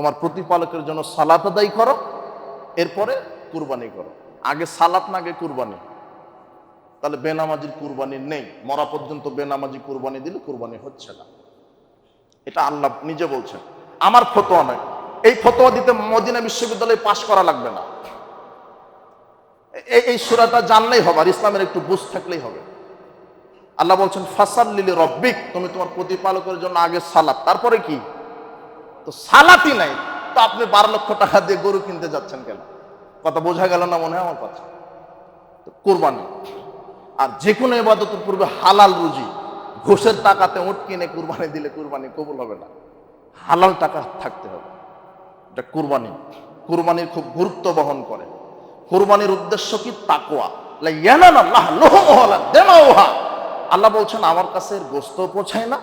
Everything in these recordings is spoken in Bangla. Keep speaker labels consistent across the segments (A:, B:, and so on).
A: তোমার প্রতিপালকের জন্য সালাত আদায় করো, এরপরে কুরবানি করো। আগে সালাত না আগে কুরবানি? তাহলে বেনামাজির কুরবানি নেই, মরা পর্যন্ত বেনামাজি কুরবানি দিলে কুরবানি হচ্ছে না। এটা আল্লাহ নিজে বলছেন, আমার ফতোয়া নয়। এই ফতোয়া দিতে মদিনা বিশ্ববিদ্যালয়ে পাশ করা লাগবে না। এই সূরাটা জানলেই হবে, আর ইসলামের একটু বুঝ থাকলেই হবে। আল্লাহ বলছেন ফাসাল্লি লিরাব্বিক, তুমি তোমার প্রতিপালকের জন্য আগে সালাত, তারপরে কি? তো সালাতই নাই, তো আপনি 12 লক্ষ টাকা দিয়ে গরু কিনতে যাচ্ছেন কেন? কথা বোঝা গেল না মনে হয় আমার কথা? তো কুরবানি। আর যে কোনো ইবাদতের পূর্বে হালাল রুজি, ঘুষের টাকাতে উট কিনে কুরবানি দিলে কুরবানি কবুল হবে না, হালাল টাকা থাকতে হবে। এটা কুরবানি। কুরবানির খুব গুরুত্ব বহন করে। কুরবানির উদ্দেশ্য কি? তাকওয়া। লা ইয়ানালাল্লাহু লুহুমুহা ওয়ালা দিমাউহা। আল্লাহ বলছেন আমার কাছে গোশত পৌঁছায় না,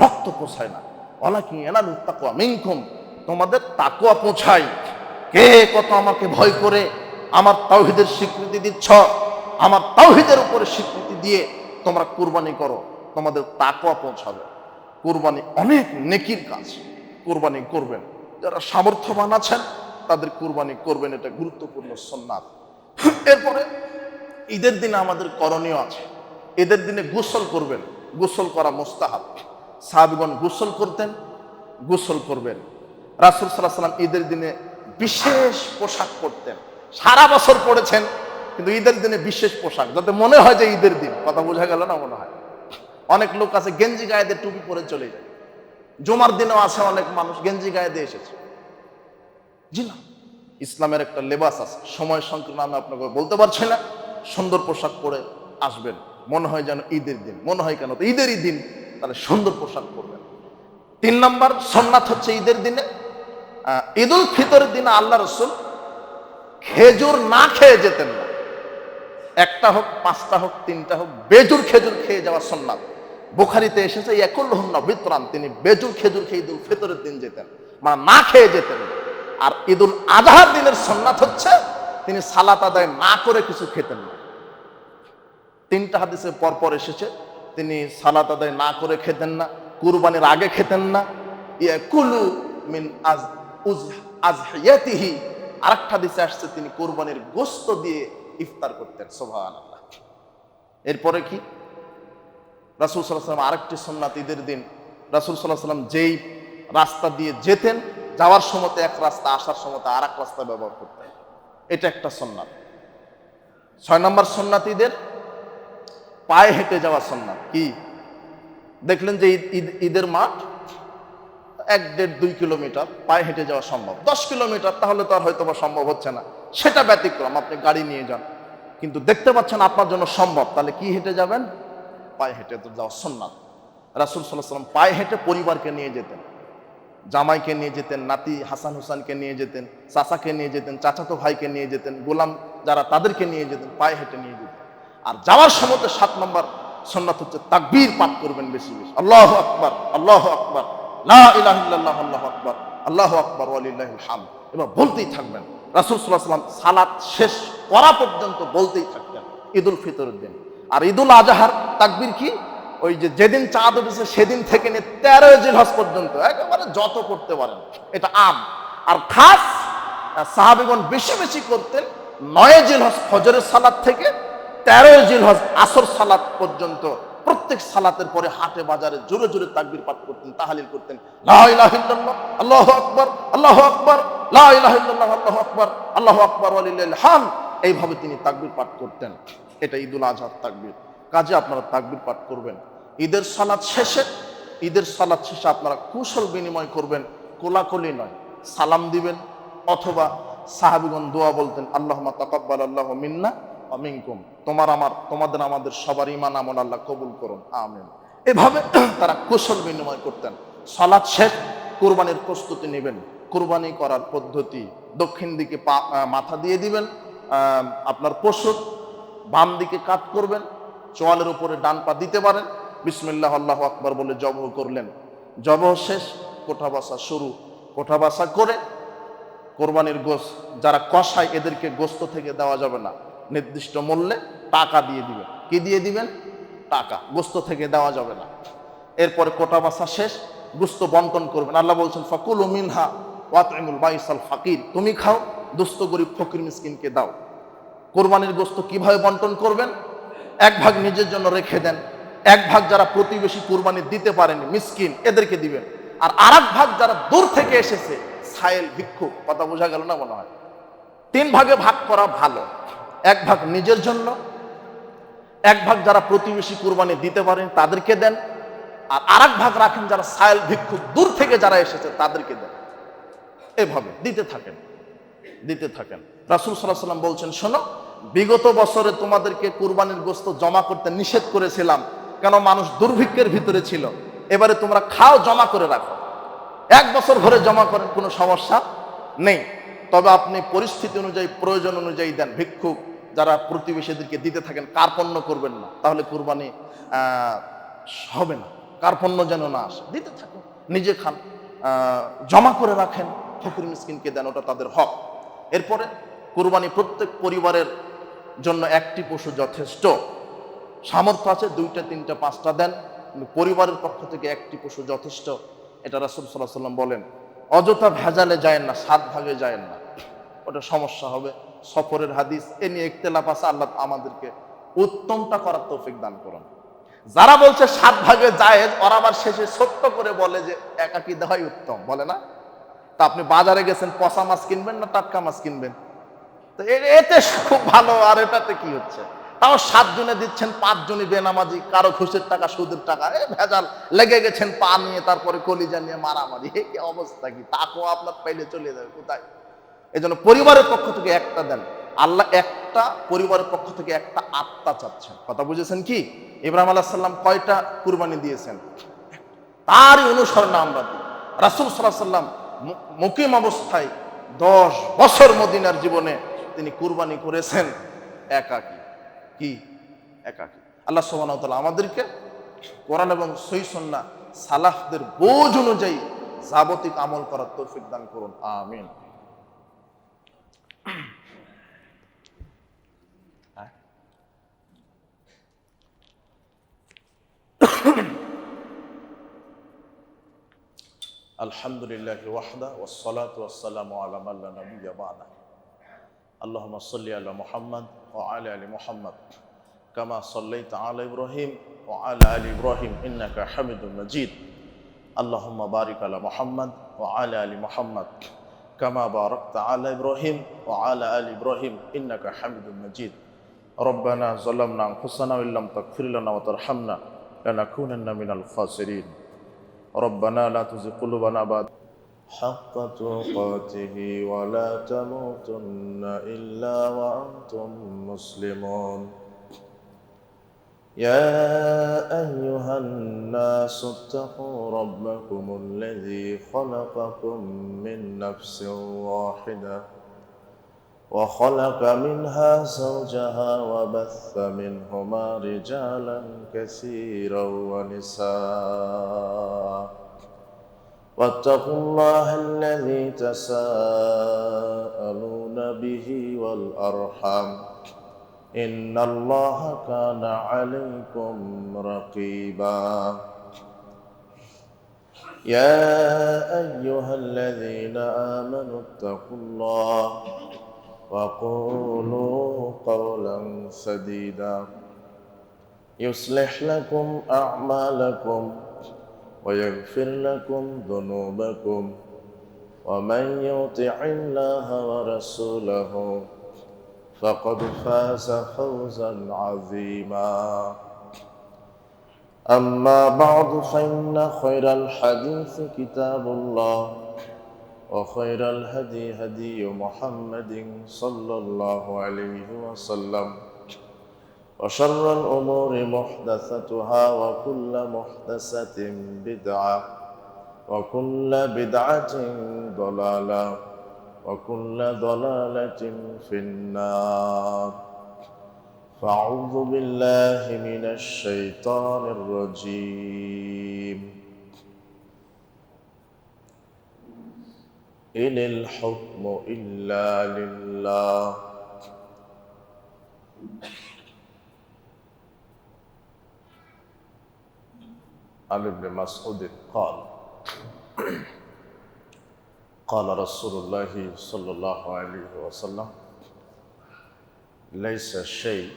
A: রক্ত পৌঁছায় না, ওয়ালাকিন ইয়ানালুত তাকওয়া মিনকুম, তোমাদের তাকওয়া পৌঁছায়। কে কত আমাকে ভয় করে আমার তাওহীদের স্বীকৃতি দিচ্ছ, আমার তাওহীদের উপরে স্বীকৃতি দিয়ে তোমরা কুরবানি করো, তোমাদের তাকওয়া পৌঁছাবে। কুরবানি অনেক নেকির কাজ, কুরবানি করবেন। যারা সামর্থ্যবান আছেন তাদের কুরবানি করবেন, এটা গুরুত্বপূর্ণ সুন্নাত। এরপরে ঈদের দিনে আমাদের করণীয় আছে। ঈদের দিনে গোসল করবেন, গোসল করা মুস্তাহাব। সাহাবীগণ গোসল করতেন, গোসল করবেন। রাসূল সাল্লাল্লাহু আলাইহি ওয়াসাল্লাম ঈদের দিনে বিশেষ পোশাক পরতেন। সারা বছর পরেছেন, কিন্তু ঈদের দিনে বিশেষ পোশাক, যাতে মনে হয় যে ঈদের দিন। কথা বোঝা গেল না মনে হয়? অনেক লোক আছে গেঞ্জি গায়ে দিয়ে টুপি পরে চলে যায়। জুমার দিনেও আছে অনেক মানুষ গেঞ্জি গায়ে দিয়ে এসেছে। জি না, ইসলামের একটা লেবাস আছে, সময় সংকীর্ণ আমি আপনাকে বলতে পারছি না। সুন্দর পোশাক পরে আসবেন, মনে হয় যেন ঈদের দিন। মনে হয় কেন? তো ঈদেরই দিন, তাহলে সুন্দর পোশাক পরবেন। 3 নম্বর সুন্নাত হচ্ছে ঈদের দিনে, ঈদুল ফিতরের দিনে আল্লাহ রাসূল খেজুর না খেয়ে যেতেন না। 1টা হোক, 5টা হোক, 3টা হোক, বেজুর খেজুর খেয়ে যাওয়া সুন্নাত। বুখারীতে এসেছে ইয়াকুলুহুন্না বিতরান, তিনি বেজুর খেজুর খেয়ে ঈদুল ফিতরের দিন যেতেন, মানে না খেয়ে যেতেন। আর ঈদুল আজহার দিনের সুন্নাত হচ্ছে তিনি সালাত আদায় না করে কিছু খেতেন না। 3টা হাদিসে পরপর এসেছে, তিনি সালাত আদায় না করে খেতেন না, কুরবানির আগে খেতেন না। ইয়াকুলু মিন আজহিয়াতিহি, আরেকটা হাদিসে আসছে তিনি কুরবানির গোশত দিয়ে ইফতার করতেন। সুবহানাল্লাহ। এরপরে কি? রাসূল সাল্লাল্লাহু আলাইহি ওয়াসাল্লাম আরেকটি সুন্নাত ঈদের দিন, রাসূল সাল্লাল্লাহু আলাইহি ওয়াসাল্লাম যেই রাস্তা দিয়ে যেতেন, যাওয়ার সময় এক রাস্তা, আসার সময় আরেক রাস্তা ব্যবহার করতেন। এটা একটা সুন্নাত। 6 নম্বর সুন্নাত ঈদের পায়ে হেঁটে যাওয়া সুন্নাত। কি দেখলেন যে ঈদের মাঠ 1-1.5-2 কিলোমিটার পায়ে হেঁটে যাওয়া সম্ভব। 10 কিলোমিটার তাহলে তো আর হয়তো বা সম্ভব হচ্ছে না, সেটা ব্যতিক্রম, আপনি গাড়ি নিয়ে যান। কিন্তু দেখতে পাচ্ছেন আপনার জন্য সম্ভব, তাহলে কি হেঁটে যাবেন? পায়ে হেঁটে তো যাওয়া সুন্নাত। রাসূল সাল্লাল্লাহু আলাইহি ওয়াসাল্লাম পায়ে হেঁটে পরিবারকে নিয়ে যেতেন, জামাইকে নিয়ে যেতেন, নাতি হাসান হুসানকে নিয়ে যেতেন, চাচাকে নিয়ে যেতেন, চাচাতো ভাইকে নিয়ে যেতেন, গোলাম যারা তাদেরকে নিয়ে যেতেন, পায়ে হেঁটে নিয়ে যেতেন। আর যাওয়ার সময় 7 নম্বর সুন্নাত হচ্ছে তাকবীর পাঠ করবেন বেশি বেশি। আল্লাহু আকবার, আল্লাহু আকবার, লা ইলাহা ইল্লাল্লাহ, আল্লাহু আকবার, আল্লাহু আকবার ওয়া লিল্লাহিল হামদ। এবার বলতেই থাকবেন। রাসূল সাল্লাল্লাহু আলাইহি ওয়াসাল্লাম সালাত শেষ করা পর্যন্ত বলতেই থাকতেন ঈদুল ফিতরের দিন। আর ঈদুল আজহার তাকবীর কি? ওই যে যেদিন চাঁদ উঠেছে সেদিন থেকে নিয়ে 13 জিলহজ পর্যন্ত একেবারে যত করতে পারেন, এটা আম। আর খাস সাহাবীগণ বেশি বেশি করতেন 9 জিলহজ ফজরের সালাত থেকে 13 জিলহজ আসর সালাত পর্যন্ত। প্রত্যেক সালাতের পরে হাটে বাজারে জোরে জোরে তাকবীর পাঠ করতেন, তাহলিল করতেন। লা ইলাহা ইল্লাল্লাহ, আল্লাহু আকবার, আল্লাহু আকবার, লা ইলাহা ইল্লাল্লাহ, আল্লাহু আকবার, আল্লাহু আকবার ওয়া লিল্লাহিল হামদ। এইভাবে তিনি তাকবীর পাঠ করতেন। এটা ঈদুল আজহার তাকবীর। কাজে আপনারা তাকবীর পাঠ করবেন। ঈদের সালাত শেষে, ঈদের সালাত শেষে আপনারা কুশল বিনিময় করবেন, কোলাকুলি নয়, সালাম দিবেন। অথবা সাহাবীগণ দোয়া বলতেন, আল্লাহুম্মা তাকাব্বাল আল্লাহু মিন্না ওয়া মিনকুম, তোমাদের আমাদের সবার ঈমান আমল আল্লাহ কবুল করুন, আমিন। এভাবে তারা কুশল বিনিময় করতেন। সালাত শেষ, কুরবানির প্রস্তুতি নেবেন। কুরবানি করার পদ্ধতি, দক্ষিণ দিকে মাথা দিয়ে দিবেন, আপনার পশু বাম দিকে কাত করবেন, চোয়ালের উপরে ডান পা দিতে পারেন, বিসমিল্লাহ আল্লাহু আকবার বলে জবহ করলেন। জবহ শেষ, কোঠা বাসা শুরু। কোঠা বাসা করে কোরবানির গোশত যারা কষায়, এদেরকে গোশত থেকে দেওয়া যাবে না, নির্দিষ্ট মূল্যে টাকা দিয়ে দিবেন। কি দিয়ে দিবেন? টাকা। গোশত থেকে দেওয়া যাবে না। এরপরে কোটা বাসা শেষ, গোশত বন্টন করবেন। আল্লাহ বলছেন ফাকুলু মিনহা ওয়াতইমুল বাইসাল ফাকির, তুমি খাও, দুস্থ গরিব ফকির মিসকিনকে দাও। কোরবানির গোশত কিভাবে বন্টন করবেন? এক ভাগ নিজের জন্য রেখে দেন, এক ভাগ যারা প্রতিবেশী কোরবানি দিতে পারেনি মিসকিন এদেরকে দিবেন, আর আরেক ভাগ যারা দূর থেকে এসেছে সায়েল ভিক্ষুক, কথা বোঝা গেল না মনে হয়? 3 ভাগে ভাগ করা ভালো। এক ভাগ নিজের জন্য, এক ভাগ যারা প্রতিবেশী কোরবানি দিতে পারেন তাদেরকে দেন, আর আরেক ভাগ রাখেন যারা সায়েল ভিক্ষুক দূর থেকে যারা এসেছে তাদেরকে দেন। এভাবে দিতে থাকেন, দিতে থাকেন। রাসূল সাল্লাল্লাহু আলাইহি ওয়াসাল্লাম বলছেন, শোনো, বিগত বছরে তোমাদেরকে কুরবানির গোশত জমা করতে নিষেধ করেছিলাম, কেন? মানুষ দুর্ভিক্ষের ভিতরে ছিল। এবারে তোমরা খাও, জমা করে রাখো, 1 বছর ধরে জমা করেন, কোনো সমস্যা নেই। তবে আপনি পরিস্থিতি অনুযায়ী, প্রয়োজন অনুযায়ী দেন। ভিক্ষুক যারা প্রতিবেশীদেরকে দিতে থাকেন, কার্পণ্য করবেন না, তাহলে কুরবানি হবে না। কার্পণ্য যেন না আসে, দিতে থাকুন, নিজে খান, জমা করে রাখেন, ফকির মিসকিনকে দেন, ওটা তাদের হক। এরপরে কুরবানি প্রত্যেক পরিবারের জন্য একটি পশু যথেষ্ট। সামর্থ্য আছে 2টা 3টা 5টা দেন, কিন্তু পরিবারের পক্ষ থেকে একটি পশু যথেষ্ট, এটা রাসূল সাল্লাল্লাহু আলাইহি ওয়াসাল্লাম বলেন। অযথা ভেজালে যায়েন না, 7 ভাগে যায়েন না, ওটা সমস্যা হবে। সফরের হাদিস, এ নিয়ে ইখতিলাফ আছে, আল্লাহ আমাদেরকে উত্তমটা করার তৌফিক দান করুন। যারা বলছে 7 ভাগে জায়েজ, ওরা আবার শেষে সত্য করে বলে যে একাকী দেওয়াই উত্তম, বলে না? তা আপনি বাজারে গেছেন, পচা মাছ কিনবেন না টাটকা মাছ কিনবেন? তো এতে খুব ভালো, আর এটাতে কি হচ্ছে? তাও 7 জনে দিচ্ছেন, 5 জনই বেনামাজি, কারো ঘুষের টাকা সুদের টাকা, ভেজাল লেগে গেছেন, পা নিয়ে, তারপরে কলিজা নিয়ে মারামারি। কি অবস্থা! কি তাকেও আপনার পাইলে চলে যাবে কোথায়? এই জন্য পরিবারের পক্ষ থেকে একটা দেন। আল্লাহ একটা পরিবারের পক্ষ থেকে একটা আত্মা চাচ্ছেন, কথা বুঝেছেন? কি ইব্রাহিম আলাইহিস সালাম কয়টা কুরবানি দিয়েছেন? তারই অনুসরণে আমরা দিই। রাসূল সাল্লাল্লাহু আলাইহি ওয়াসাল্লাম মুকিম অবস্থায় 10 বছর মদিনার জীবনে তিনি কুরবানি করেছেন একাকী। কি? একাকী। আল্লাহ সুবহানাহু ওয়া তাআলা আমাদেরকে কোরআন এবং সহিহ সুন্নাহ সালাফদের বোঝ অনুযায়ী যাবতীয় আমল করার তৌফিক দান করুন, আমিন। আলহামদুলিল্লাহি ওয়াহদা ওয়াসসালাতু ওয়াসসালামু আলা মান লা নাবিয়্যা বা'দা। আল্লাহুম্মা সাল্লি আলা মুহাম্মাদ ওয়া আলা আলি মুহাম্মাদ কামা সাল্লাইতা আলা ইব্রাহিম ওয়া আলা আলি ইব্রাহিম ইন্নাকা হামিদুম মাজিদ। আল্লাহুম্মা বারিক আলা মুহাম্মাদ ওয়া আলা আলি মুহাম্মাদ কামা বারাকতা আলা ইব্রাহিম ওয়া আলা আলি ইব্রাহিম ইন্নাকা হামিদুম মাজিদ। রব্বানা যালামনা আনফুসানা ওয়া ইল্লাম তাগফির লানা ওয়া তারহামনা লানাকুনান্না মিনাল খাসিরিন। ربنا لا تزغ قلوبنا بعد حق تقاته ولا تموتن إلا وأنتم مسلمون. يا أيها الناس اتقوا ربكم الذي خلقكم من نفس واحدة وخلق منها زوجها وبث منهما رجالا كثيرا ونساء واتقوا الله الذي تساءلون به والأرحام إن الله كان عليكم رقيبا. يا أيها الذين آمنوا اتقوا الله وقولوا قولا سديدا يصلح لكم أعمالكم ويغفر لكم ذنوبكم ومن يطع الله ورسوله فقد فاز فوزا عظيما. أما بعد فإن خير الحديث كتاب الله وخير الهدي هدي محمد صلى الله عليه وسلم وشر الأمور محدثتها وكل محدثة بدعة وكل بدعة ضلالة وكل ضلالة في النار. فأعوذ بالله من الشيطان الرجيم. إن الحكم إلا لله. عن ابن مسعود قال قال رسول الله صلى الله عليه وسلم ليس شيء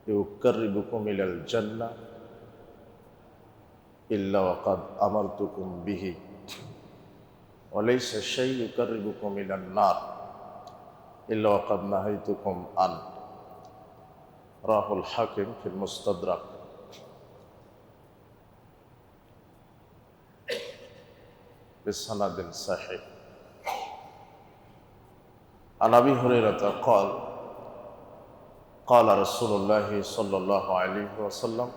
A: يقربكم إلى الجنة إلا وقد أمرتكم به وليس شيء يقربكم إلى النار إلا وقد نهيتكم عنه رواه الحاكم في المستدرك بسند صحيح. عن أبي هريرة قال قال رسول الله صلى الله عليه وسلم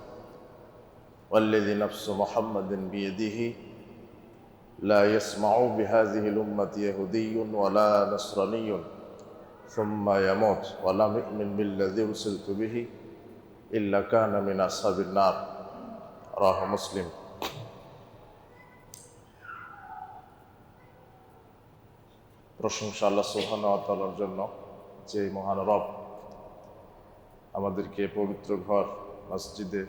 A: والذي نفس محمد بيده لا يسمع بهذه الأمة يهودي ولا نصراني ثم يموت ولم يؤمن بالذي أرسلت به إلا كان من أصحاب النار رواه مسلم. প্রশংসা আল্লাহ সুবহানাহু ওয়া তাআলার জন্য, যে মহান রব আমাদেরকে পবিত্র ঘর মসজিদে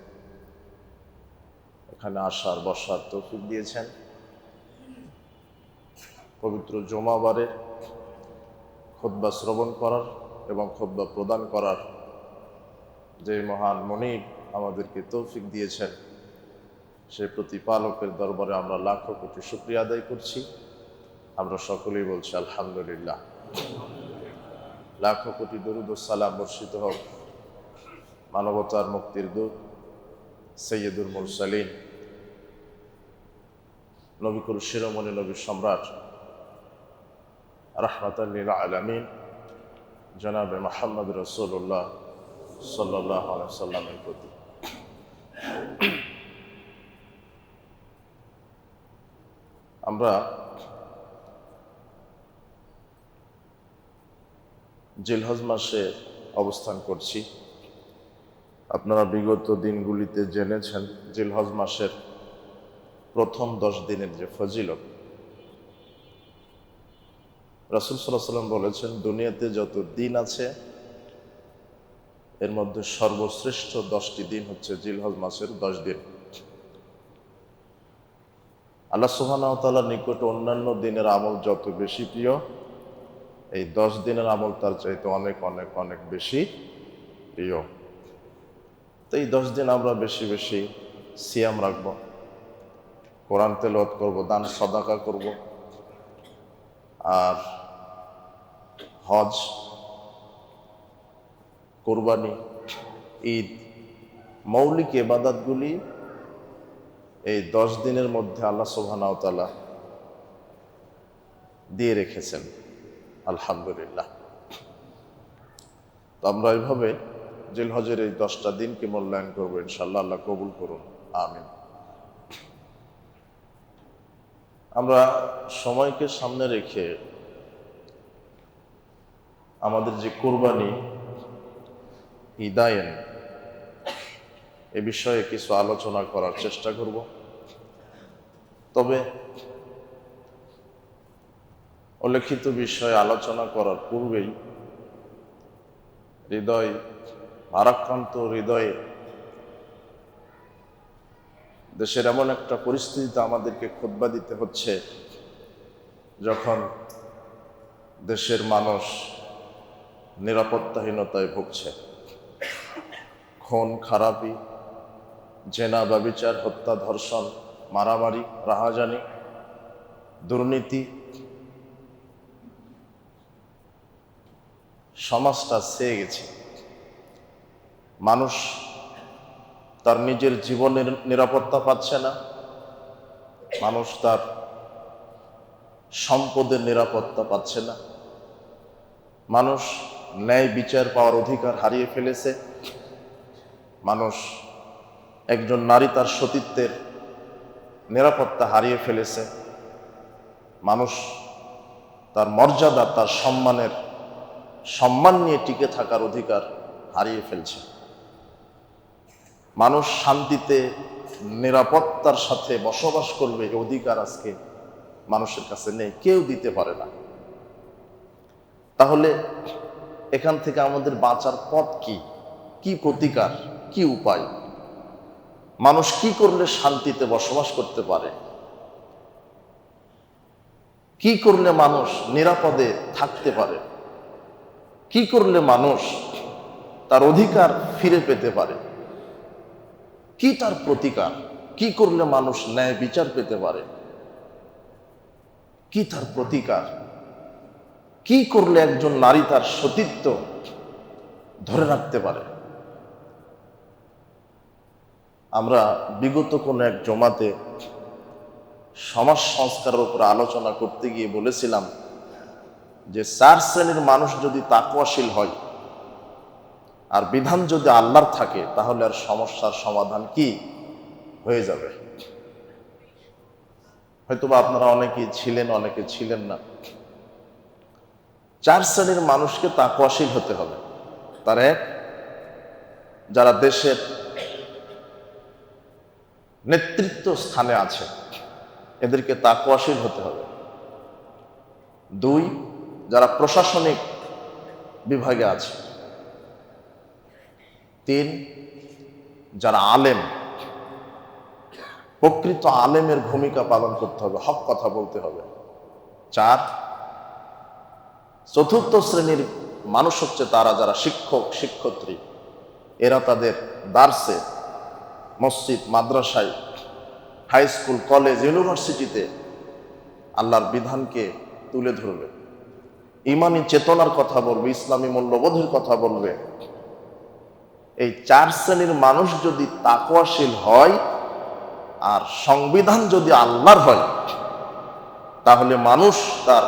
A: এখানে আসার বসার তৌফিক দিয়েছেন। পবিত্র জুমাবারে খুতবা শ্রবণ করার এবং খুতবা প্রদান করার যে মহান মনিব আমাদেরকে তৌফিক দিয়েছেন, সেই প্রতিপালকের দরবারে আমরা লাখো কোটি শুকরিয়া আদায় করছি। আমরা সকলেই বলছি আলহামদুলিল্লাহ। লাখো কোটি দরুদ ও সালাম বর্ষিত হোক মানবতার মুক্তির দূত সৈয়দুল মুরসালিন নবিকুল শিরোমণি নবী সম্রাট রাহমাতাল লিল আলামিন জনাবে মুহাম্মদ রাসূলুল্লাহ সাল্লাল্লাহু আলাইহি ওয়াসাল্লামের প্রতি। আমরা জিলহজ মাসে অবস্থান করছি। আপনারা বিগত দিনগুলিতে জেনেছেন জিলহজ মাসের প্রথম 10 দিনের যে ফজিলত, রাসূল সাল্লাল্লাহু আলাইহি ওয়াসাল্লাম বলেছেন দুনিয়াতে যত দিন আছে এর মধ্যে সর্বশ্রেষ্ঠ 10টি দিন হচ্ছে জিলহজ মাসের 10 দিন। আল্লাহ সুবহানাহু ওয়া তাআলার নিকট অন্যান্য দিনের আমল যত বেশি প্রিয়, এই 10 দিনের আমল তার চাইতে অনেক অনেক অনেক বেশি প্রিয়। তো এই 10 দিন আমরা বেশি বেশি সিয়াম রাখবো, কোরআন তেলাওয়াত করব, দান সাদাকা করব, আর হজ, কুরবানি, ঈদ, মৌলিক ইবাদতগুলি এই 10 দিনের মধ্যে আল্লাহ সুবহানাহু ওয়া তাআলা দিয়ে রেখেছেন। আলহামদুলিল্লাহ। তো আমরা এইভাবে জিলহজের এই 10টা দিনকে মূল্যায়ন করবো ইনশাআল্লাহ। আল্লাহ কবুল করুন, আমিন। আমরা সময়কে সামনে রেখে আমাদের যে কুরবানি ইদায়েন এ বিষয়ে কিছু আলোচনা করার চেষ্টা করব। তবে উল্লেখিত বিষয়ে আলোচনা করার পূর্বেই ভারাক্রান্ত হৃদয়ে দেশের এমন একটা পরিস্থিতিতে আমাদেরকে খুতবা দিতে হচ্ছে যখন দেশের মানুষ নিরাপত্তাহীনতায় ভুগছে। খুন খারাপি, জেনা, ব্যভিচার, হত্যা, ধর্ষণ, মারামারি, রাহাজানি, দুর্নীতি, সমাজটা ছেয়ে গেছে। মানুষ তার নিজের জীবনের নিরাপত্তা পাচ্ছে না, মানুষ তার সম্পদের নিরাপত্তা পাচ্ছে না, মানুষ ন্যায় বিচার পাওয়ার অধিকার হারিয়ে ফেলেছে, মানুষ একজন নারী তার সতীত্বের নিরাপত্তা হারিয়ে ফেলেছে, মানুষ তার মর্যাদা, তার সম্মান নিয়ে টিকে থাকার অধিকার হারিয়ে ফেলছে। মানুষ শান্তিতে নিরাপত্তার সাথে বসবাস করবে এই অধিকার আজকে মানুষের কাছে নেই, কেউ দিতে পারে না। তাহলে এখান থেকে আমাদের বাঁচার পথ কি? কি প্রতিকার, কি উপায়? মানুষ কি করলে শান্তিতে বসবাস করতে পারে? কি করলে মানুষ নিরাপদে থাকতে পারে, কি করলে মানুষ তার অধিকার ফিরে পেতে পারে, কি তার প্রতিকার, কি করলে মানুষ ন্যায় বিচার পেতে পারে, কি তার প্রতিকার, কি করলে একজন নারী তার সতীত্ব ধরে রাখতে পারে। আমরা বিগত কোন এক জমাতে সমাজ সংস্কারের উপর আলোচনা করতে গিয়ে বলেছিলাম যে 4 শ্রেণীর মানুষ যদি তাকওয়াশীল হয় আর বিধান যদি আল্লাহর থাকে তাহলে আর সমস্যার সমাধান কি হয়ে যাবে। হয়তোবা আপনারা অনেকেই ছিলেন, অনেকে ছিলেন না। 4 শ্রেণীর মানুষকে তাকওয়াশীল হতে হবে। তার এক, যারা দেশের নেতৃত্ব স্থানে আছে এদেরকে তাকওয়াশীল হতে হবে। 2, যারা প্রশাসনিক বিভাগে আছে। 3, যারা আলেম, প্রকৃত আলেমের ভূমিকা পালন করতে হবে, হক কথা বলতে হবে। 4, চতুর্থ শ্রেণীর মানুষ হচ্ছে তারা যারা শিক্ষক শিক্ষয়িত্রী, এরা তাদের দার্সে, মসজিদ, মাদ্রাসায়, হাই স্কুল, কলেজ, ইউনিভার্সিটিতে আল্লাহর বিধানকে তুলে ধরবে, ইমানি চেতনার কথা বলবে, ইসলামী মূল্যবোধের কথা বলবে। এই 4 শ্রেণীর মানুষ যদি তাকওয়াশীল হয় আর সংবিধান যদি আল্লাহর হয় তাহলে মানুষ তার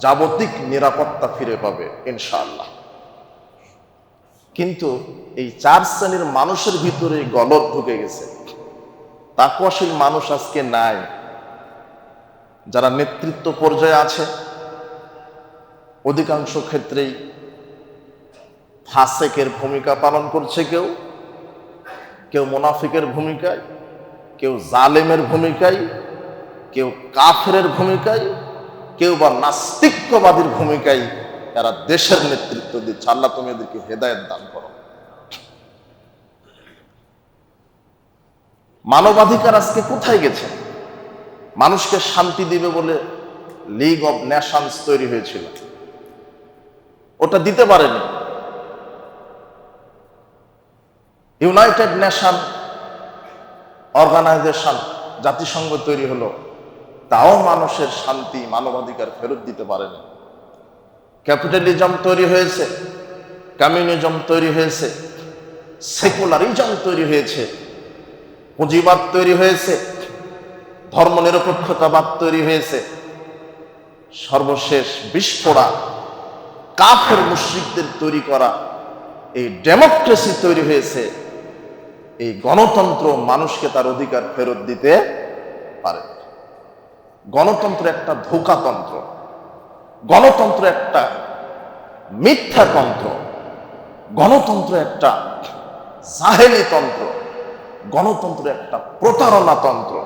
A: যাবতীয় নিরাপত্তা ফিরে পাবে ইনশাআল্লাহ। কিন্তু এই 4 শ্রেণীর মানুষের ভিতরে গলদ ঢুকে গেছে। তাকওয়াশীল মানুষ আজকে নাই। যারা নেতৃত্ব পর্যায়ে আছে অধিকাংশ ক্ষেত্রেই ফাসেকের ভূমিকা পালন করছে, কেউ মুনাফিকের ভূমিকায়, কেউ জালেমের ভূমিকায়, কেউ কাফেরের ভূমিকায়, কেউ বা নাস্তিক্যবাদীর ভূমিকায় এরা দেশের নেতৃত্ব দিচ্ছে। আল্লাহ তুমি এদেরকে হেদায়েত দান করো। মানবাধিকার আজকে কোথায় গেছে? মানুষকে শান্তি দিবে বলে লিগ অব নেশনস তৈরি হয়েছিল, ওটা দিতে পারেনি। ইউনাইটেড নেশন অর্গানাইজেশন, জাতিসংঘ তৈরি হলো, তাও মানুষের শান্তি, মানবাধিকার ফেরত দিতে পারেনি। ক্যাপিটালিজম তৈরি হয়েছে, কমিউনিজম তৈরি হয়েছে, সেকুলারিজম তৈরি হয়েছে, পুঁজিবাদ তৈরি হয়েছে, ধর্মনিরপেক্ষতাবাদ তৈরি হয়েছে, সর্বশেষ বিস্ফোরা কাফের মুশরিকদের তৈরি করা এই ডেমোক্রেসি তৈরি হয়েছে। এই গণতন্ত্র মানুষকে তার অধিকার ফেরত দিতে পারে। গণতন্ত্র একটা ধোঁকাতন্ত্র, গণতন্ত্র একটা মিথ্যাতন্ত্র, গণতন্ত্র একটা জাহেলি তন্ত্র, গণতন্ত্র একটা প্রতারণা তন্ত্র।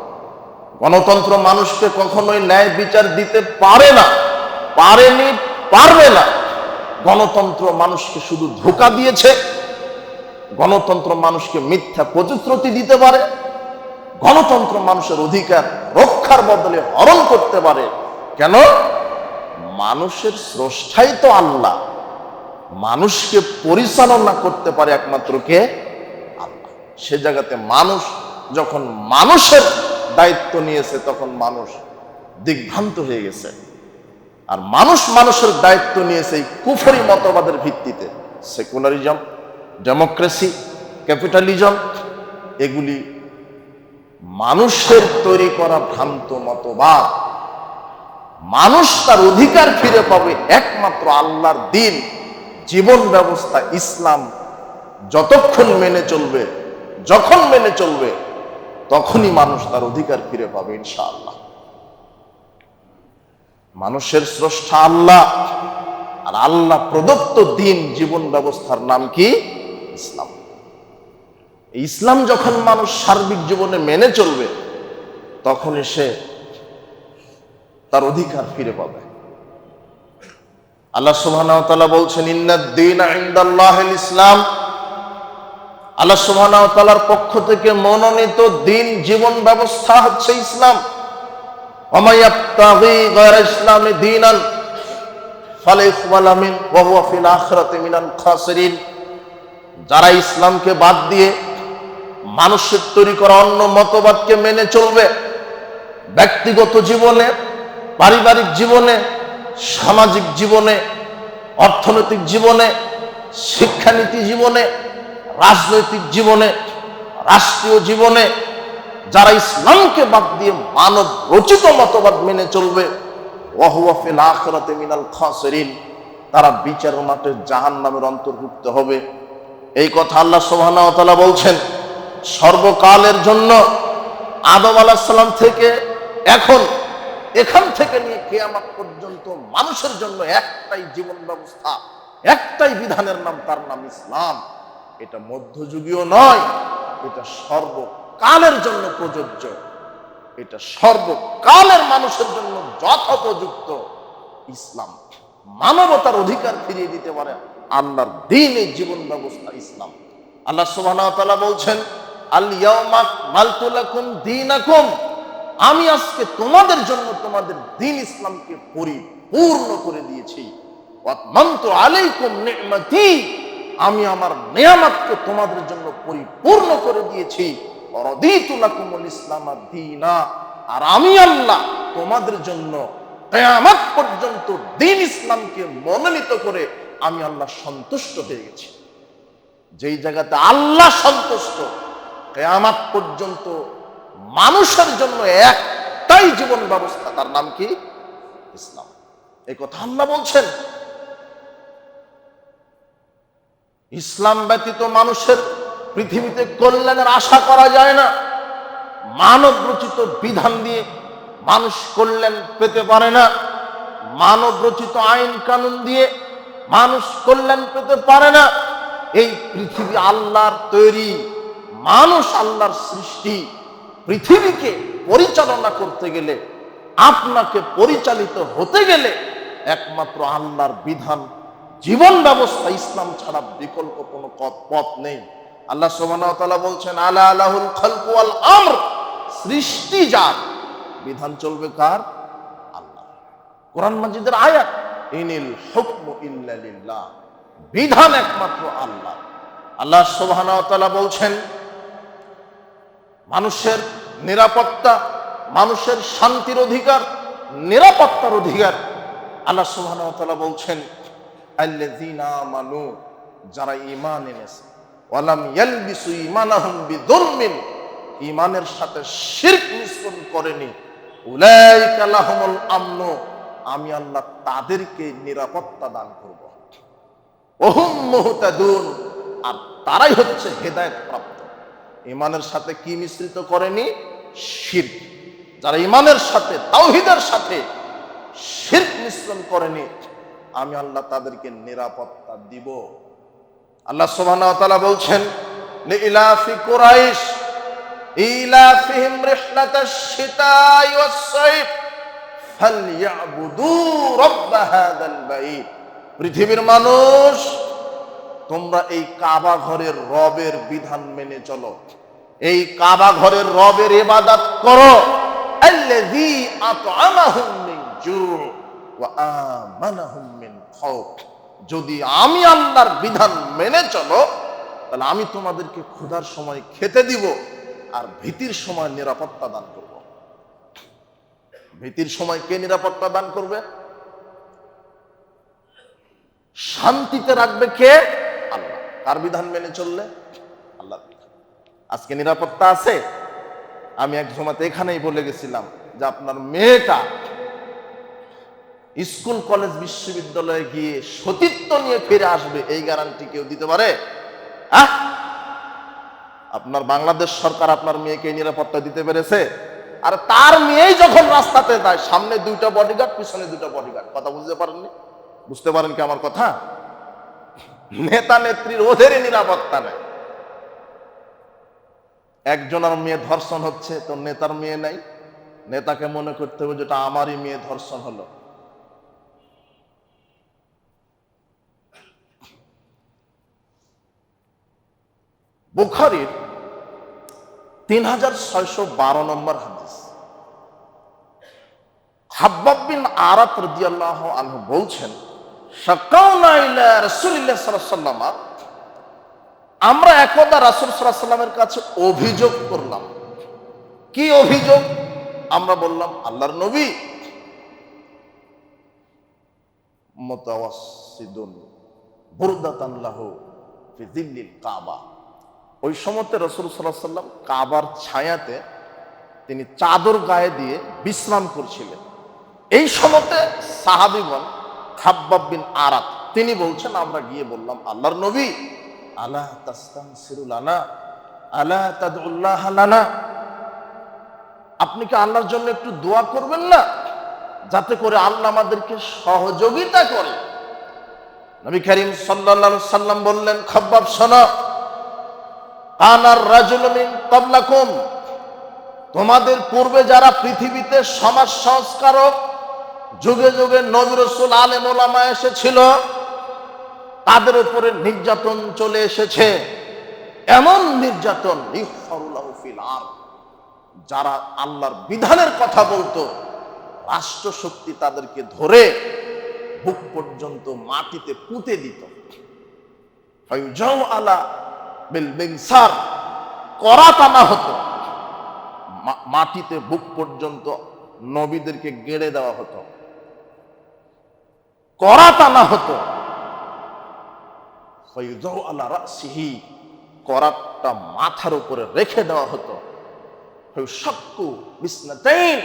A: গণতন্ত্র মানুষকে কখনোই ন্যায় বিচার দিতে পারে না, পারেনি, পারবে না। গণতন্ত্র মানুষকে শুধু ধোঁকা দিয়েছে। গণতন্ত্র মানুষকে মিথ্যা প্রতিশ্রুতি দিতে পারে। গণতন্ত্র মানুষের অধিকার রক্ষার বদলে হরণ করতে পারে। কেন? মানুষের স্রষ্টাই তো আল্লাহ, মানুষকে পরিচালনা করতে পারে একমাত্র কে? আল্লাহ। সে জায়গাতে মানুষ যখন মানুষের দায়িত্ব নিয়েছে তখন মানুষ দিগ্ভ্রান্ত হয়ে গেছে। আর মানুষ মানুষের দায়িত্ব নিয়েছে এই কুফরি মতবাদের ভিত্তিতে। সেকুলারিজম, ডেমোক্রেসি, ক্যাপিটালিজম, এগুলি মানুষের তৈরি করা ভ্রান্ত মতবাদ। মানুষ তার অধিকার ফিরে পাবে একমাত্র আল্লাহর দ্বীন, জীবন ব্যবস্থা ইসলাম যতক্ষণ মেনে চলবে, যখন মেনে চলবে তখনই মানুষ তার অধিকার ফিরে পাবে ইনশাআল্লাহ। মানুষের স্রষ্টা আল্লাহ, আর আল্লাহ প্রদত্ত দ্বীন, জীবন ব্যবস্থার নাম কি? ইসলাম। ইসলাম যখন মানুষ সার্বিক জীবনে মেনে চলবে তখনই সে তার অধিকার ফিরে পাবে। আল্লাহ সুবহানাহু ওয়া তাআলা বলছেন, ইন্নাদ-দীনা ইনদাল্লাহিল ইসলাম। আল্লাহ সুবহানাহু ওয়া তাআলার পক্ষ থেকে মনোনীত দ্বীন, জীবন ব্যবস্থা হচ্ছে ইসলাম। ওয়া ইয়াবতাগি গায়রা ইসলামি দীনান ফালাইকবালা মিন ওয়া হুয়া ফিল আখিরাতি মিনাল খাসিরিন। যারা ইসলামকে বাদ দিয়ে মানুষের তৈরি করা অন্য মতবাদকে মেনে চলবে, ব্যক্তিগত জীবনে, পারিবারিক জীবনে, সামাজিক জীবনে, অর্থনৈতিক জীবনে, শিক্ষানীতি জীবনে, রাজনৈতিক জীবনে, রাষ্ট্রীয় জীবনে, যারা ইসলামকে বাদ দিয়ে মানব রচিত মতবাদ মেনে চলবে, ওয়া হুয়া ফিল আখিরাতি মিনাল খাসিরিন, তারা বিচার মাঠে জাহান্নামের অন্তর্ভুক্ত হবে। এই কথা আল্লাহ সুবহানাহু ওয়া তাআলা বলছেন। সর্বকালের জন্য আদম আলাইহিস সালাম থেকে এখান থেকে নিয়ে কিয়ামত পর্যন্ত মানুষের জন্য একটাই জীবন ব্যবস্থা, একটাই বিধানের নাম, তার নাম ইসলাম। এটা মধ্যযুগীয় নয়, এটা সর্বকালের জন্য প্রযোজ্য, এটা সর্বকালের মানুষের জন্য যথোপযুক্ত ইসলাম। মানবতার অধিকার ফিরিয়ে দিতে পারে আল্লাহর দ্বীন, এই জীবন ব্যবস্থা ইসলাম। আল্লাহ সুবহানাহু ওয়া তাআলা বলছেন, আল ইয়াউমা আকমালতু লাকুম দীনাকুম, আমি আজকে তোমাদের জন্য তোমাদের দ্বীন ইসলামকে পরিপূর্ণ করে দিয়েছি। ওয়া আতমামতু আলাইকুম নি'মাতি, আমি আমার নিয়ামতকে তোমাদের জন্য পরিপূর্ণ করে দিয়েছি। ওয়া রাদিতু লাকুমুল ইসলামা দীনা, আর আমি আল্লাহ তোমাদের জন্য কিয়ামত পর্যন্ত দ্বীন ইসলামকে মনোনীত করে আমি আল্লাহ সন্তুষ্ট হয়ে গেছি। যেই জায়গাতে আল্লাহ সন্তুষ্ট, কিয়ামত পর্যন্ত মানুষের জন্য একটাই জীবন ব্যবস্থা, তার নাম কি? ইসলাম। এই কথা আল্লাহ বলছেন। ইসলাম ব্যতীত মানুষের পৃথিবীতে কল্যাণের আশা করা যায় না। মানব রচিত বিধান দিয়ে মানুষ কল্যাণ পেতে পারে না। মানব রচিত আইন কানুন দিয়ে মানুষ কল্যাণ পেতে পারে না। এই পৃথিবী আল্লাহর তৈরি, মানুষ আল্লাহর সৃষ্টি। পৃথিবীকে পরিচালনা করতে গেলে, আপনাকে পরিচালিত হতে গেলে একমাত্র আল্লাহর বিধান, জীবন ব্যবস্থা ইসলাম ছাড়া বিকল্প কোনো পথ নেই। আল্লাহ সুবহানাহু ওয়া তাআলা বলছেন, আলা লাহুল খালকু ওয়াল আমর, সৃষ্টি যার, বিধান চলবে কার? আল্লাহ। কোরআন মাজিদের আয়াত, ইনিল হুকমু ইল্লা লিল্লাহ, বিধান একমাত্র আল্লাহ। আল্লাহ সুবহানাহু ওয়া তাআলা বলছেন, মানুষের নিরাপত্তা, মানুষের শান্তির অধিকার, নিরাপত্তার অধিকার। আল্লাহ সুবহানাহু ওয়া তাআলা বলছেন, আল্লাযীনা আমানু, যারা ঈমান এনেছে, ওয়ালাম ইয়ালবিসু ঈমানাহুম বিযুলমিন, ঈমানের সাথে শিরক মিশ্রণ করেনি, উলাইকা লাহুমুল আমনু, আমি আল্লাহ তাদেরকে নিরাপত্তা দান করব। ওহুম মুহতাদুন, আর তারাই হচ্ছে হেদায়েত প্রাপ্ত। ঈমানের সাথে কি মিশ্রিত করেনি? শিরক। যারা ঈমানের সাথে, তাওহীদের সাথে শিরক মিশ্রণ করেনি, আমি আল্লাহ তাদেরকে নিরাপত্তা দিব। আল্লাহ সুবহানাহু ওয়া তাআলা বলছেন, লিইলাফি কুরাইশ ইলাফিহিম রিহলাতাশ শিতাই ওয়াস সাইফ ফালইয়াবুদু রাব্ব হাযাল বাইত। পৃথিবীর মানুষ, তোমরা এই কাবা ঘরের রবের বিধান মেনে চলো, এই কাবা ঘরের রবের ইবাদত করো। আল্লাযী আত'আমাহুম মিন জু' ওয়া আমানাহুম মিন খাউফ। যদি আমি আল্লাহর বিধান মেনে চলো, তাহলে আমি তোমাদেরকে ক্ষুধার সময় খেতে দিব, আর ভীতির সময় নিরাপত্তা দান করব। ভীতির সময় কে নিরাপত্তা দান করবে? শান্তিতে রাখবে কে? আল্লাহ। কার বিধান মেনে চললে? আল্লাহর বিধান। আজকে নিরাপত্তা আছে? আমি এক জমাতে এখানেই বলে গেছিলাম যে আপনার মেয়েটা স্কুল কলেজ বিশ্ববিদ্যালয়ে গিয়ে সতীত্ব নিয়ে ফিরে আসবে, এই গ্যারান্টি কেউ দিতে পারে? আপনার বাংলাদেশ সরকার আপনার মেয়েকে নিরাপত্তা দিতে পেরেছে? আর তার মেয়েই যখন রাস্তাতে যায়, সামনে 2টা বডিগার্ড, পিছনে 2টা বডিগার্ড। কথা বুঝতে পারেননি? বুঝতে পারেন কি আমার কথা? নেতা নেত্রীর ওদেরই নিরাপত্তা নেই। একজনের মেয়ে ধর্ষণ হচ্ছে, তো নেতার মেয়ে নাই, নেতাকে মনে করতে হবে যেটা আমারই মেয়ে ধর্ষণ হলো। বুখারীর 3612 নম্বর হাদিস, খাব্বাব বিন আরাত রাদিয়াল্লাহু আনহু বলছেন, শাকাউনা ইলা রাসূলিল্লাহ সাল্লাল্লাহু আলাইহি ওয়াসাল্লাম, আমরা একদা রাসূল সাল্লাল্লাহু আলাইহি ওয়াসাল্লামের কাছে অভিযোগ করলাম। কি অভিযোগ? আমরা বললাম, আল্লাহর নবী মুতাওয়াসসিদুন বুরদাতান লাহু ফি যিল্লিল কাবা। ওই সময়তে রাসূল সাল্লাল্লাহু আলাইহি ওয়াসাল্লাম কাবার ছায়াতে তিনি চাদর গায়ে দিয়ে বিশ্রাম করছিলেন। এই সময়তে সাহাবীগণ খাব্বাব বিন আরাত তিনি বলছেন, আমরা গিয়ে বললাম, আল্লাহর নবী, আলা তাস্তানসিরু লানা, আলা তাদউল্লাহ লানা, আপনি কি আল্লাহর জন্য একটু দোয়া করবেন না, যাতে করে আল্লাহ আমাদেরকে সহযোগিতা করে। নবী করিম সাল্লাল্লাহু আলাইহি সাল্লাম বললেন, খাব্বাব শোনো, কানার রাজুলু মিন ক্বাবলাকুম, তোমাদের পূর্বে যারা পৃথিবীতে সমাজ সংস্কারক, যুগে যুগে নবী রাসূল আলেম ওলামা এসেছিল, তাদের উপরে নির্যাতন চলে এসেছে। এমন নির্যাতন, ইফারুলাহু ফিল আরদ, যারা আল্লাহর বিধানের কথা বলতো, রাষ্ট্রশক্তি তাদেরকে ধরে বুক পর্যন্ত মাটিতে পুঁতে দিত। ফায়ুজাউ আলা বিল মিনসার, করাত আনা হতো, মাটিতে বুক পর্যন্ত নবীদেরকে গেড়ে দেওয়া হতো, করাত আনা হতো। ফায়ুজাউ আলা রাসিহি, করাতটা মাথার উপরে রেখে দেওয়া হতো। ফায়ুশাক্কু বিসনাতাইন,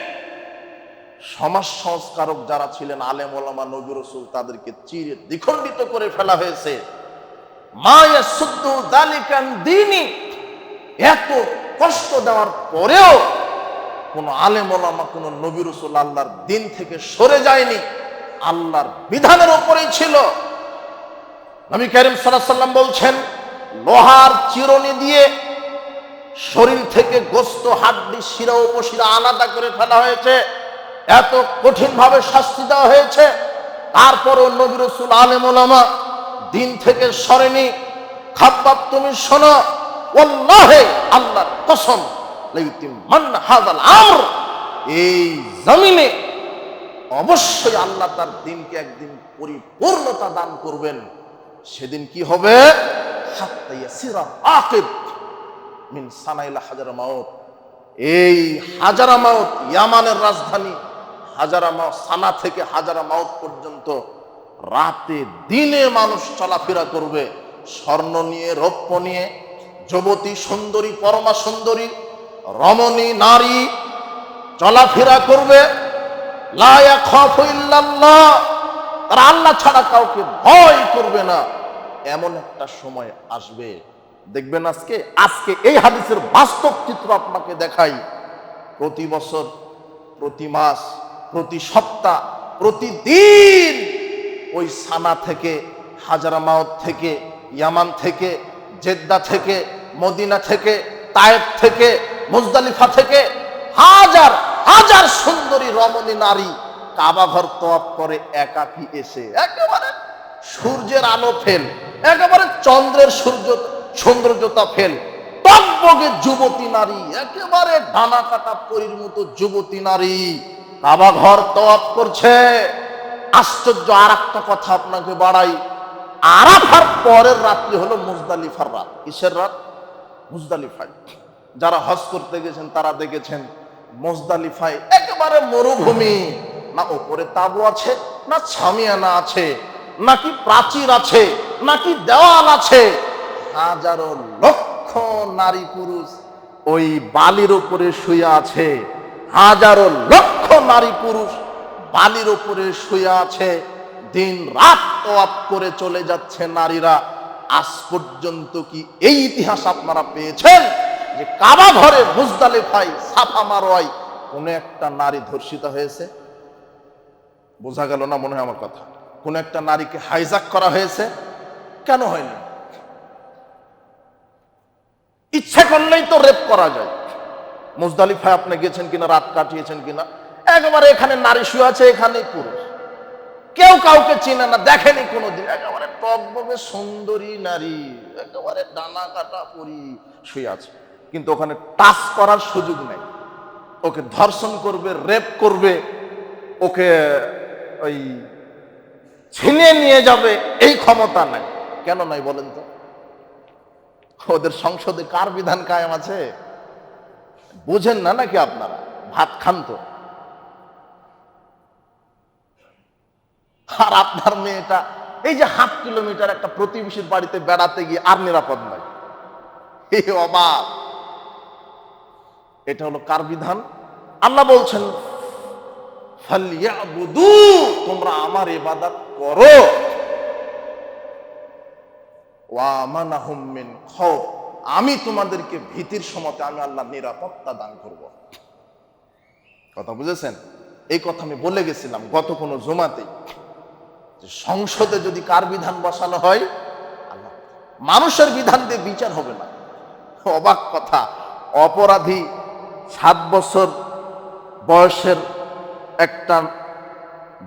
A: সমাজ সংস্কারক যারা ছিলেন, আলেম ওলামা, নবী রাসূল, তাদেরকে চিরে দ্বিখণ্ডিত করে ফেলা হয়েছে। মা ইয়াসুদ্দু যালিকান দীনি, এত কষ্ট দেওয়ার পরেও কোন আলেম ওলামা, কোন নবী রাসূল আল্লাহর দিন থেকে সরে যায়নি, আল্লাহর বিধানের উপরেই ছিল। নবী করিম সাল্লাল্লাহু আলাইহি ওয়াসাল্লাম বলছেন, লোহার চিরুনি দিয়ে শরীর থেকে গোশত, হাড্ডি, শিরা উপশিরা আলাদা করে ফেলা হয়েছে, এত কঠিন ভাবে শাস্তি দেওয়া হয়েছে, তারপরও নবী রাসূল আলেম ওলামা দিন থেকে সরেনি। খাব্বাব তুমি শোনো, ওয়াল্লাহি, আল্লাহর কসম, লাইউতিমান হাযাল আমর, এই জমিনে অবশ্যই আল্লাহ তার দিনকে একদিন পরিপূর্ণতা দান করবেন। সেদিন কি হবে? হাত্তা ইয়াসিরা আকিব মিন সানাইল হাজারামাউত, এই হাজারামাউত, ইয়ামানের রাজধানী হাজারামাউত, সানা থেকে হাজারামাউত পর্যন্ত রাতে দিনে মানুষ চলাফেরা করবে, স্বর্ণ নিয়ে, রৌপ্য নিয়ে, যুবতী, সুন্দরী, পরমা সুন্দরী, রমণী নারী চলাফেরা করবে। লা ইয়াখাফু ইল্লাল্লাহ, তারা আল্লাহ ছাড়া কাউকে ভয় করবে না। এমন একটা সময় আসবে, দেখবেন আজকে এই হাদিসের বাস্তব চিত্র আপনাকে দেখাই। প্রতি বছর, প্রতি মাস, প্রতি সপ্তাহ, প্রতিদিন ওই সানা থেকে, হাজারামাউত থেকে, ইয়ামান থেকে, জেদ্দা থেকে, মদিনা থেকে, তায়েফ থেকে, মুজদালিফা থেকে হাজার হাজার সুন্দরী রমণী নারী কাবা ঘর তওয়াফ করে একাকী এসে, একেবারে সূর্যের আলো ফেল, একেবারে চন্দ্রের সৌন্দর্যতা ফেল, টকবগে যুবতী নারী, একেবারে ডানা কাটা পরীর মতো যুবতী নারী কাবা ঘর তওয়াফ করছে। আশ্চর্য, আর একটা কথা আপনাকে বাড়াই, আরাফার পরের রাত্রি হলো মুজদালিফার রাত। কিসের রাত? মুজদালিফায়। যারা হজ করতে গেছেন তারা দেখেছেন, মুজদালিফায় একেবারে মরুভূমি, না ওপরে তাঁবু আছে, না ছামিয়ানা আছে, নাকি প্রাচীর আছে, নাকি দেওয়াল আছে, হাজারো লক্ষ নারী পুরুষ ওই বালির উপরে শুয়ে আছে, হাজারো লক্ষ নারী পুরুষ বালির উপরে শুয়ে আছে, দিন রাত তওয়াফ করে চলে যাচ্ছে নারীরা। আজ পর্যন্ত কি এই ইতিহাস আপনারা পেয়েছেন যে কাবা ঘরে, মুজদালিফায়, সাফা মারওয়ায় কোন একটা নারী ধর্ষিত হয়েছে? বোঝা গেল না মনে হয় আমার কথা? কোন একটা নারীকে হাইজ্যাক করা হয়েছে? কেন হয়নি? ইচ্ছে করলেই তো রেপ করা যায়। মুজদালিফায় আপনি গেছেন কিনা, রাত কাটিয়েছেন কিনা, একেবারে এখানে নারী শুয়ে আছে, এখানে পুরুষ, কেউ কাউকে চিনে না, দেখেনি কোনোদিন, একেবারে টকবগে সুন্দরী নারী, একেবারে ডানা কাটা পরি শুয়ে আছে, কিন্তু ওখানে টাচ করার সুযোগ নেই। ওকে ধর্ষণ করবে, রেপ করবে, ওকে ওই ছিনিয়ে নিয়ে যাবে এই ক্ষমতা নাই। কেন নাই বলেন তো? ওদের সংসদে কার বিধান কায়েম আছে? বুঝেন না নাকি আপনারা? ভাত খান তো। আর আপনার মেয়েটা এই যে 1/2 কিলোমিটার একটা প্রতিবেশীর বাড়িতে বেড়াতে গিয়ে আর নিরাপদ নাই। এই অবাক! এটা হলো কার বিধান? আল্লাহ বলছেন ফালইয়াবুদু, তোমরা আমার ইবাদত করো। ওয়া আমানাহুম মিন খাউফ, আমি তোমাদেরকে ভীতির সময়তে আমি আল্লাহ নিরাপত্তা দান করব। কথা বুঝেছেন? এই কথা আমি বলে গেছিলাম গত কোন জুমাতেই, যে সংসদে যদি কার বিধান বসানো হয়, আল্লাহ, মানুষের বিধান দিয়ে বিচার হবে না। অবাক কথা, অপরাধী 7 বছর বয়সের একটা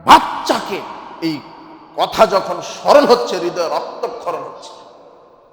A: বাচ্চাকে এই কথা যখন স্মরণ হচ্ছে, হৃদয়ে রক্তক্ষরণ হচ্ছে।